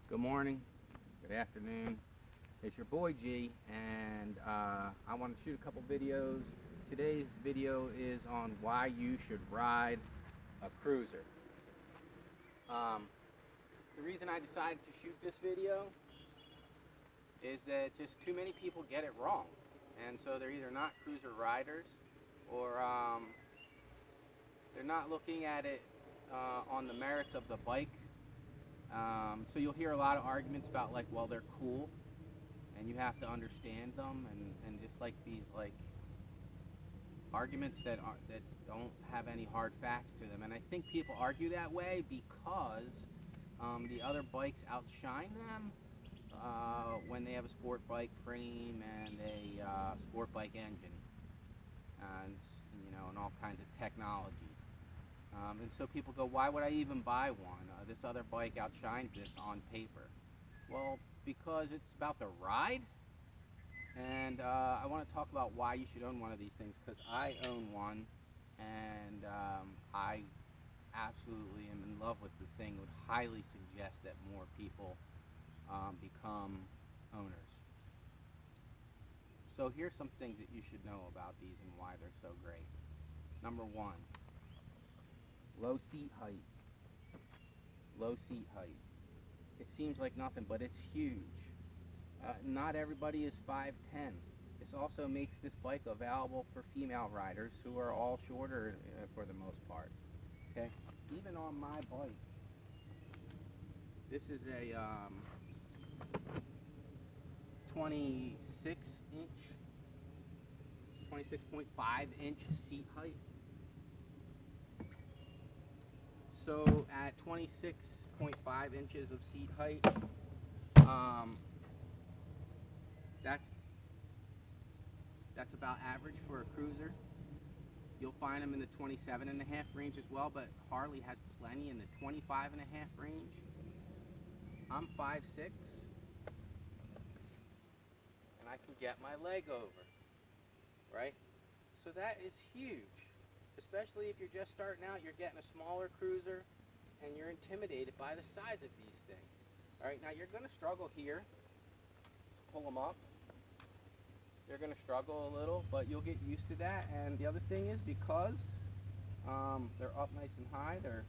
Good morning, good afternoon. It's your boy G, and I want to shoot a couple videos. Today's video is on why you should ride a cruiser. The reason I decided to shoot this video is that just too many people get it wrong, and so they're either not cruiser riders or they're not looking at it on the merits of the bike. So you'll hear a lot of arguments about like, well, they're cool and you have to understand them, and just like these like arguments that don't have any hard facts to them. And I think people argue that way because the other bikes outshine them when they have a sport bike frame and a sport bike engine, and and all kinds of technology. And so people go, why would I even buy one? This other bike outshines this on paper. Well, because it's about the ride, and I want to talk about why you should own one of these things, because I own one, and I absolutely am in love with the thing. Would highly suggest that more people become owners. So here's some things that you should know about these and why they're so great. Number one, low seat height. Low seat height. It seems like nothing, but it's huge. Not everybody is 5'10". This also makes this bike available for female riders who are all shorter for the most part. Okay, even on my bike, this is a 26 inch, 26.5 inch seat height. So at 26.5 inches of seat height, that's about average for a cruiser. You'll find them in the 27.5 range as well, but Harley has plenty in the 25.5 range. I'm 5'6", and I can get my leg over, right? So that is huge, especially if you're just starting out. You're getting a smaller cruiser, and you're intimidated by the size of these things. All right, now you're going to struggle here. Pull them up. You're going to struggle a little, but you'll get used to that. And the other thing is, because they're up nice and high, they're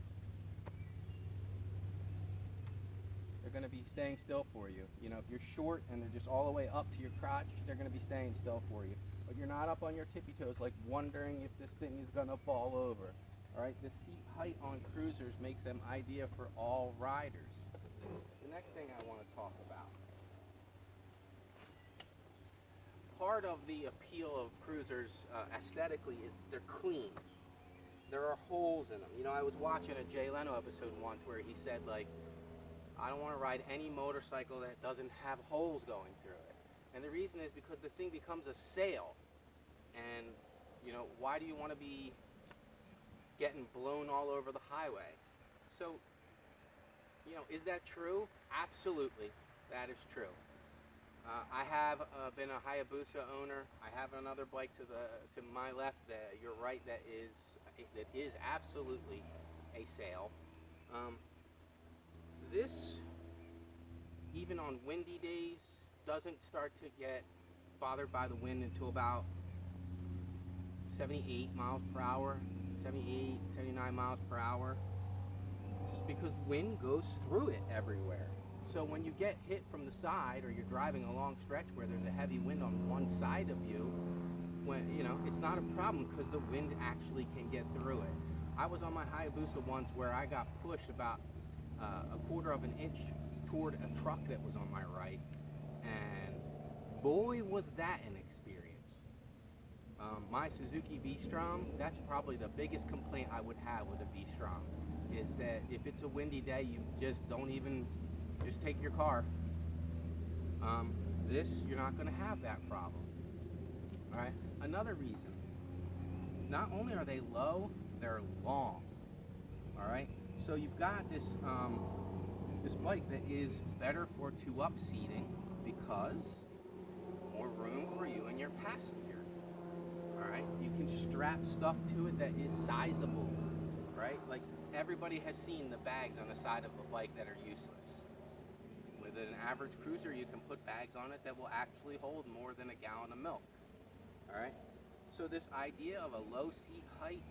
going to be staying still for you. You know, if you're short and they're just all the way up to your crotch, they're going to be staying still for you. But you're not up on your tippy toes, like wondering if this thing is going to fall over. All right, the seat height on cruisers makes them ideal for all riders. The next thing I want to talk about. Part of the appeal of cruisers aesthetically is they're clean. There are holes in them. You know, I was watching a Jay Leno episode once where he said, like, I don't want to ride any motorcycle that doesn't have holes going through it. And the reason is because the thing becomes a sail. And, why do you want to be getting blown all over the highway? So, is that true? Absolutely, that is true. I have been a Hayabusa owner. I have another bike to my left, your right, that is absolutely a sail. This, even on windy days, doesn't start to get bothered by the wind until about 78 miles per hour, 78, 79 miles per hour. It's because wind goes through it everywhere. So when you get hit from the side, or you're driving a long stretch where there's a heavy wind on one side of you, it's not a problem because the wind actually can get through it. I was on my Hayabusa once where I got pushed about a quarter of an inch toward a truck that was on my right, and boy was that an experience. My Suzuki V-Strom, that's probably the biggest complaint I would have with a V-Strom, is that if it's a windy day, you just don't even, just take your car. This, you're not going to have that problem. All right. Another reason, not only are they low, they're long. All right. So you've got this this bike that is better for two-up seating because more room for you and your passenger. All right. You can strap stuff to it that is sizable. Right. Like everybody has seen the bags on the side of a bike that are useless. With an average cruiser, you can put bags on it that will actually hold more than a gallon of milk. All right. So this idea of a low seat height,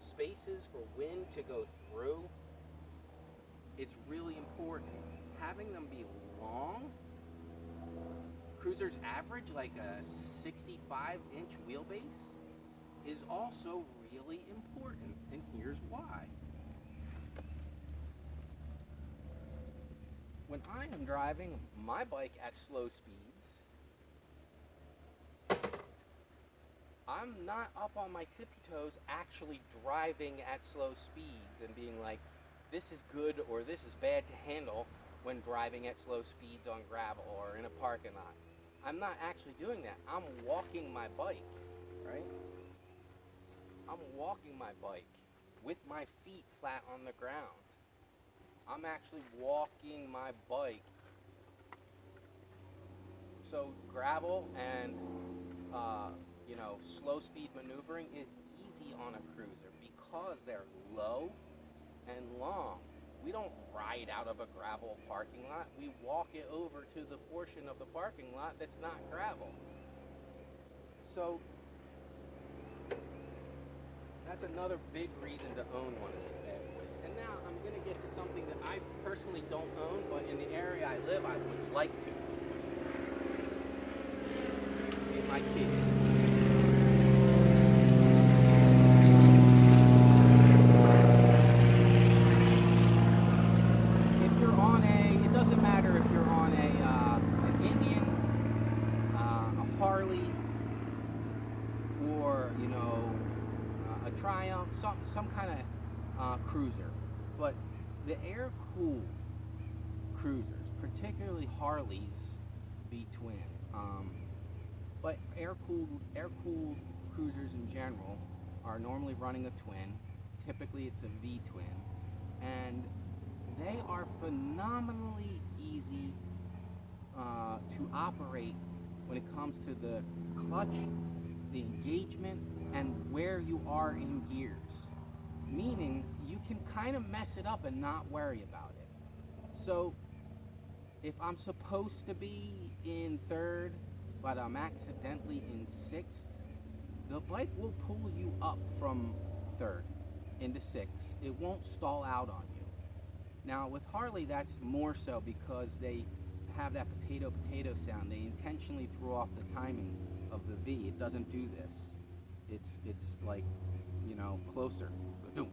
spaces for wind to go through, it's really important. Having them be long, cruisers average like a 65-inch wheelbase, is also really important, and here's why. When I am driving my bike at slow speeds, I'm not up on my tippy toes actually driving at slow speeds and being like, this is good or this is bad to handle when driving at slow speeds on gravel or in a parking lot. I'm not actually doing that. I'm walking my bike, right? I'm walking my bike with my feet flat on the ground. I'm actually walking my bike. So gravel and slow speed maneuvering is easy on a cruiser because they're low and long. We don't ride out of a gravel parking lot. We walk it over to the portion of the parking lot that's not gravel. So that's another big reason to own one of these bad boys. And now I'm going to get to something that I personally don't own, but in the area I live, I would like to. In my kids. It doesn't matter if you're on an Indian, a Harley, or a Triumph, some kind of cruiser. But the air-cooled cruisers, particularly Harleys, V-twin, but air-cooled cruisers in general are normally running a twin. Typically, it's a V-twin, and they are phenomenally easy to operate when it comes to the clutch, the engagement, and where you are in gears. Meaning, you can kind of mess it up and not worry about it. So, if I'm supposed to be in third, but I'm accidentally in sixth, the bike will pull you up from third into sixth. It won't stall out on you. Now with Harley, that's more so because they have that potato sound. They intentionally threw off the timing of the V. It doesn't do this. It's like, closer. Ba-doom.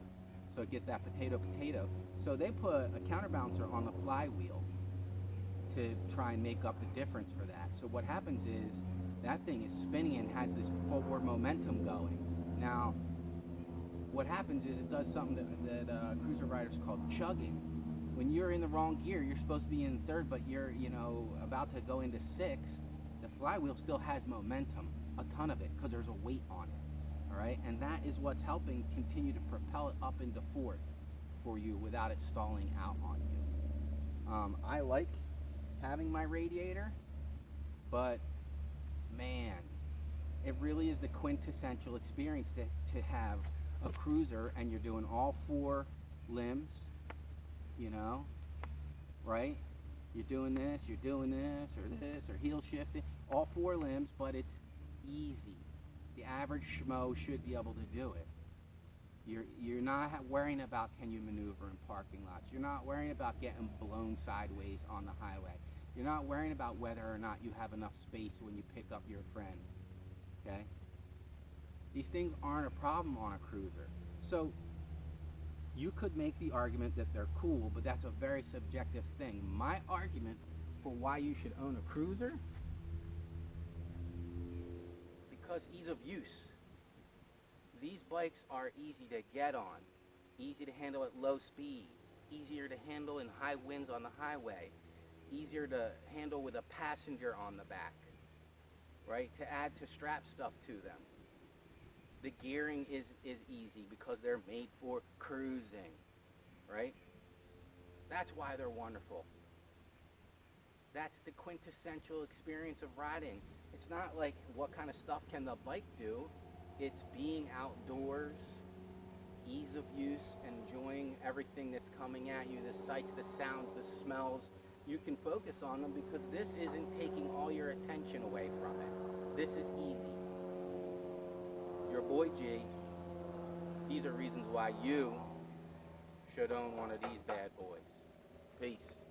So it gets that potato. So they put a counterbalancer on the flywheel to try and make up the difference for that. So what happens is that thing is spinning and has this forward momentum going. Now, what happens is it does something that cruiser riders call chugging. When you're in the wrong gear, you're supposed to be in third, but you're, about to go into sixth, the flywheel still has momentum, a ton of it, because there's a weight on it, all right? And that is what's helping continue to propel it up into fourth for you without it stalling out on you. I like having my radiator, but man, it really is the quintessential experience to have a cruiser and you're doing all four limbs, right? You're doing this, or heel shifting, all four limbs, but it's easy. The average schmo should be able to do it. You're not worrying about can you maneuver in parking lots. You're not worrying about getting blown sideways on the highway. You're not worrying about whether or not you have enough space when you pick up your friend, okay? These things aren't a problem on a cruiser. So you could make the argument that they're cool, but that's a very subjective thing. My argument for why you should own a cruiser, because ease of use. These bikes are easy to get on, easy to handle at low speeds, easier to handle in high winds on the highway, easier to handle with a passenger on the back, right? To add to strap stuff to them. The gearing is easy because they're made for cruising, right? That's why they're wonderful. That's the quintessential experience of riding. It's not like what kind of stuff can the bike do. It's being outdoors, ease of use, enjoying everything that's coming at you, the sights, the sounds, the smells, you can focus on them because this isn't taking all your attention away from it. This is easy. Your boy G, these are reasons why you should own one of these bad boys. Peace.